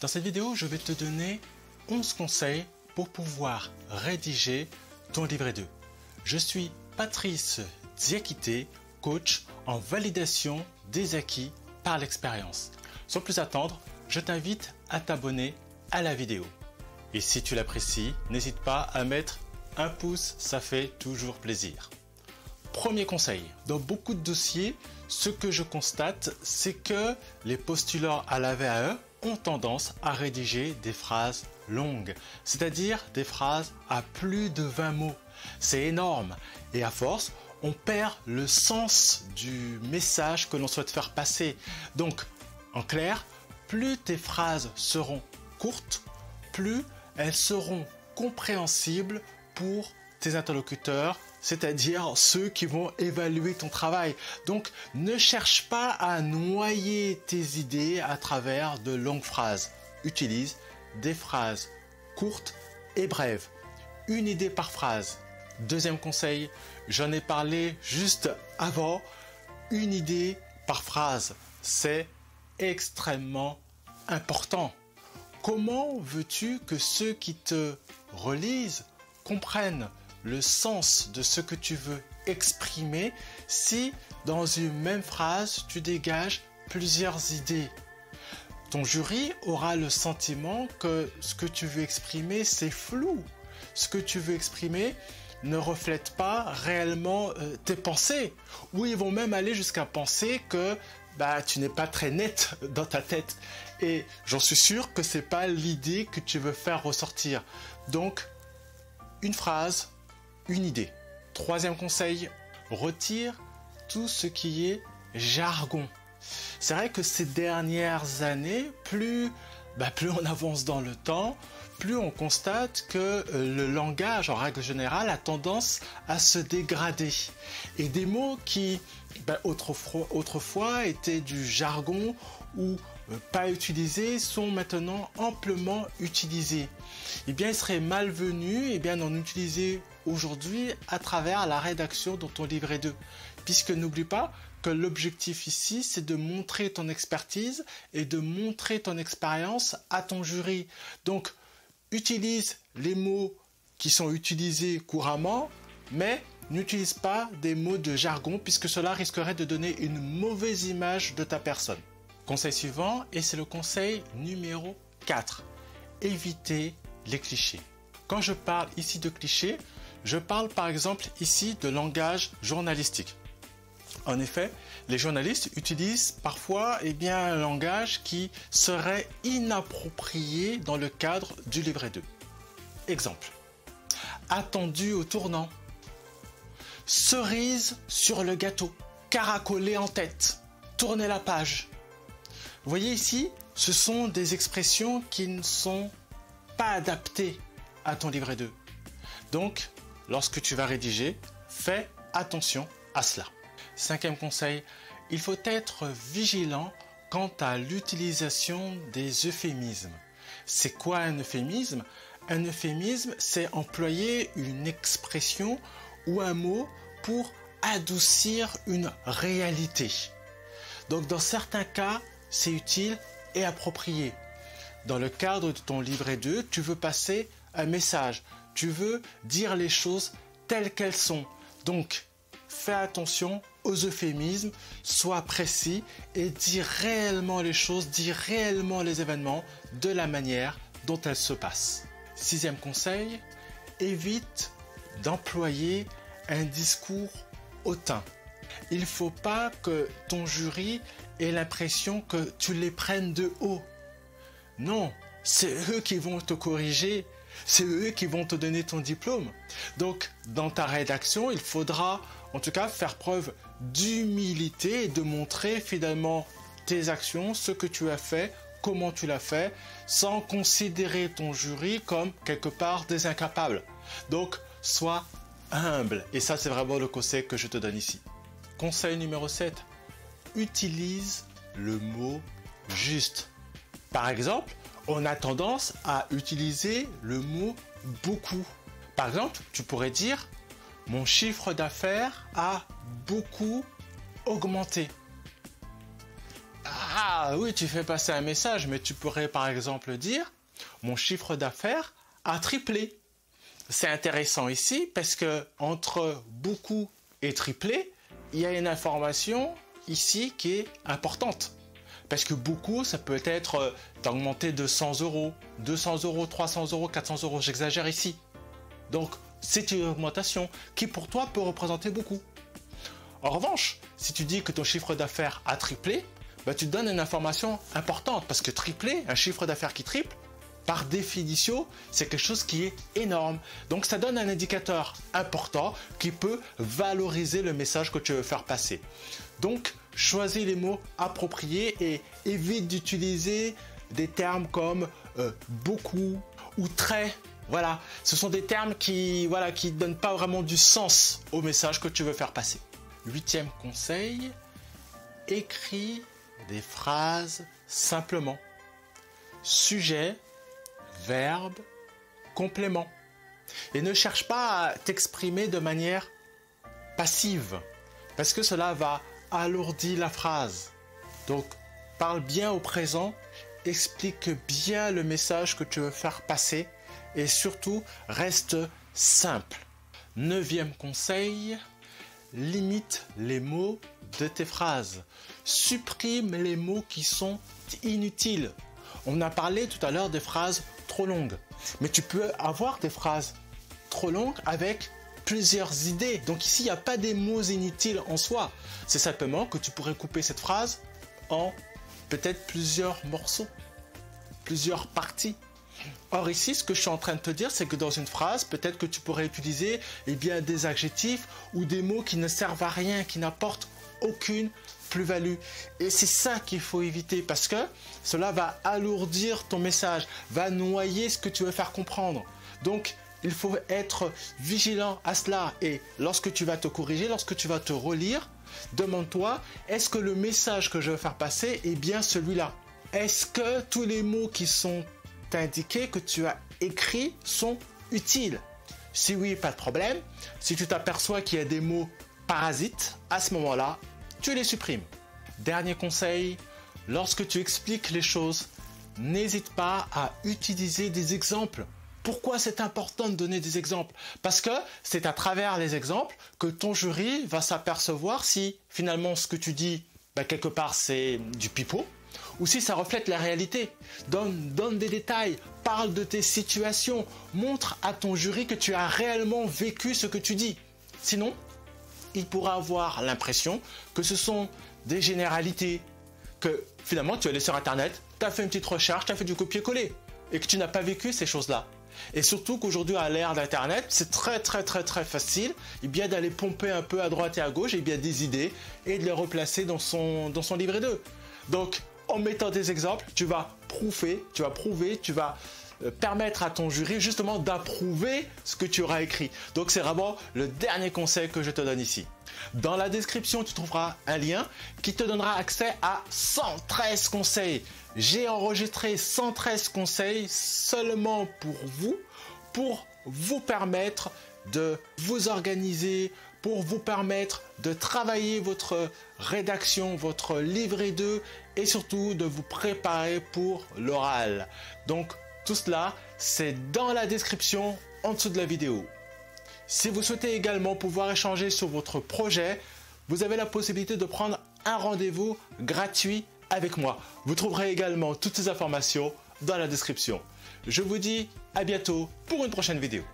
Dans cette vidéo, je vais te donner 11 conseils pour pouvoir rédiger ton livret 2. Je suis Patrice Diakité, coach en validation des acquis par l'expérience. Sans plus attendre, je t'invite à t'abonner à la vidéo. Et si tu l'apprécies, n'hésite pas à mettre un pouce, ça fait toujours plaisir. Premier conseil, dans beaucoup de dossiers, ce que je constate, c'est que les postulants à la VAE ont tendance à rédiger des phrases longues, c'est-à-dire des phrases à plus de 20 mots. C'est énorme et à force, on perd le sens du message que l'on souhaite faire passer. Donc, en clair, plus tes phrases seront courtes, plus elles seront compréhensibles pour tes interlocuteurs, c'est-à-dire ceux qui vont évaluer ton travail. Donc, ne cherche pas à noyer tes idées à travers de longues phrases. Utilise des phrases courtes et brèves. Une idée par phrase. Deuxième conseil, j'en ai parlé juste avant. Une idée par phrase, c'est extrêmement important. Comment veux-tu que ceux qui te relisent comprennent le sens de ce que tu veux exprimer si dans une même phrase tu dégages plusieurs idées? Ton jury aura le sentiment que ce que tu veux exprimer c'est flou. Ce que tu veux exprimer ne reflète pas réellement tes pensées. Ou ils vont même aller jusqu'à penser que tu n'es pas très net dans ta tête. Et j'en suis sûr que ce n'est pas l'idée que tu veux faire ressortir. Donc, une phrase, une idée. Troisième conseil, retire tout ce qui est jargon. C'est vrai que ces dernières années, plus on avance dans le temps, plus on constate que le langage, en règle générale, a tendance à se dégrader. Et des mots qui, autrefois, étaient du jargon ou pas utilisés, sont maintenant amplement utilisés. Eh bien, il serait malvenu d'en utiliser aujourd'hui à travers la rédaction de ton livret 2. Puisque n'oublie pas que l'objectif ici, c'est de montrer ton expertise et de montrer ton expérience à ton jury. Donc, utilise les mots qui sont utilisés couramment, mais n'utilise pas des mots de jargon puisque cela risquerait de donner une mauvaise image de ta personne. Conseil suivant, et c'est le conseil numéro 4. Évitez les clichés. Quand je parle ici de clichés, je parle par exemple ici de langage journalistique. En effet, les journalistes utilisent parfois un langage qui serait inapproprié dans le cadre du livret 2. Exemple. Attendu au tournant. Cerise sur le gâteau. Caracoler en tête. Tourner la page. Vous voyez ici, ce sont des expressions qui ne sont pas adaptées à ton livret 2. Donc, lorsque tu vas rédiger, fais attention à cela. Cinquième conseil, il faut être vigilant quant à l'utilisation des euphémismes. C'est quoi un euphémisme? Un euphémisme, c'est employer une expression ou un mot pour adoucir une réalité. Donc dans certains cas, c'est utile et approprié. Dans le cadre de ton livret 2, tu veux passer un message. Tu veux dire les choses telles qu'elles sont. Donc, fais attention aux euphémismes, sois précis et dis réellement les choses, dis réellement les événements de la manière dont elles se passent. Sixième conseil, évite d'employer un discours hautain. Il ne faut pas que ton jury ait l'impression que tu les prennes de haut. Non, c'est eux qui vont te corriger, c'est eux qui vont te donner ton diplôme. Donc, dans ta rédaction, il faudra en tout cas faire preuve d'humilité et de montrer finalement tes actions, ce que tu as fait, comment tu l'as fait, sans considérer ton jury comme quelque part des incapables. Donc, sois humble. Et ça, c'est vraiment le conseil que je te donne ici. Conseil numéro 7. Utilise le mot juste. Par exemple, on a tendance à utiliser le mot beaucoup. Par exemple, tu pourrais dire « Mon chiffre d'affaires a beaucoup augmenté ». Ah oui, tu fais passer un message, mais tu pourrais par exemple dire « Mon chiffre d'affaires a triplé ». C'est intéressant ici parce que entre beaucoup et triplé, il y a une information ici qui est importante. Parce que beaucoup, ça peut être d'augmenter de 100 euros, 200 euros, 300 euros, 400 euros, j'exagère ici. Donc, c'est une augmentation qui pour toi peut représenter beaucoup. En revanche, si tu dis que ton chiffre d'affaires a triplé, bah, tu donnes une information importante parce que tripler, un chiffre d'affaires qui triple, par définition, c'est quelque chose qui est énorme. Donc ça donne un indicateur important qui peut valoriser le message que tu veux faire passer. Donc, choisis les mots appropriés et évite d'utiliser des termes comme beaucoup ou très. Voilà, ce sont des termes qui ne donnent pas vraiment du sens au message que tu veux faire passer. 8e conseil, écris des phrases simplement. Sujet, verbe, complément. Et ne cherche pas à t'exprimer de manière passive, parce que cela va alourdir la phrase. Donc, parle bien au présent, explique bien le message que tu veux faire passer et surtout, reste simple. 9e conseil, limite les mots de tes phrases. Supprime les mots qui sont inutiles. On a parlé tout à l'heure des phrases trop longues, mais tu peux avoir des phrases trop longues avec plusieurs idées. Donc ici, il n'y a pas des mots inutiles en soi. C'est simplement que tu pourrais couper cette phrase en peut-être plusieurs morceaux, plusieurs parties. Or ici, ce que je suis en train de te dire, c'est que dans une phrase, peut-être que tu pourrais utiliser des adjectifs ou des mots qui ne servent à rien, qui n'apportent aucune plus-value. Et c'est ça qu'il faut éviter parce que cela va alourdir ton message, va noyer ce que tu veux faire comprendre. Donc, il faut être vigilant à cela. Et lorsque tu vas te corriger, lorsque tu vas te relire, demande-toi, est-ce que le message que je veux faire passer est bien celui-là? Est-ce que tous les mots qui sont indiqués, que tu as écrits, sont utiles? Si oui, pas de problème. Si tu t'aperçois qu'il y a des mots parasites, à ce moment-là, tu les supprimes. Dernier conseil, lorsque tu expliques les choses, n'hésite pas à utiliser des exemples. Pourquoi c'est important de donner des exemples? Parce que c'est à travers les exemples que ton jury va s'apercevoir si finalement ce que tu dis, quelque part c'est du pipeau, ou si ça reflète la réalité. Donne des détails, parle de tes situations, montre à ton jury que tu as réellement vécu ce que tu dis. Sinon, il pourra avoir l'impression que ce sont des généralités, que finalement tu es allé sur internet, tu as fait une petite recherche, tu as fait du copier-coller et que tu n'as pas vécu ces choses-là. Et surtout qu'aujourd'hui à l'ère d'internet, c'est très facile d'aller pomper un peu à droite et à gauche des idées et de les replacer dans son livret 2. Donc en mettant des exemples, tu vas prouver, tu vas permettre à ton jury justement d'approuver ce que tu auras écrit. Donc c'est vraiment le dernier conseil que je te donne ici. Dans la description, tu trouveras un lien qui te donnera accès à 113 conseils. J'ai enregistré 113 conseils seulement pour vous permettre de vous organiser, pour vous permettre de travailler votre rédaction, votre livret 2 et surtout de vous préparer pour l'oral. Donc tout cela, c'est dans la description en dessous de la vidéo. Si vous souhaitez également pouvoir échanger sur votre projet, vous avez la possibilité de prendre un rendez-vous gratuit avec moi. Vous trouverez également toutes ces informations dans la description. Je vous dis à bientôt pour une prochaine vidéo.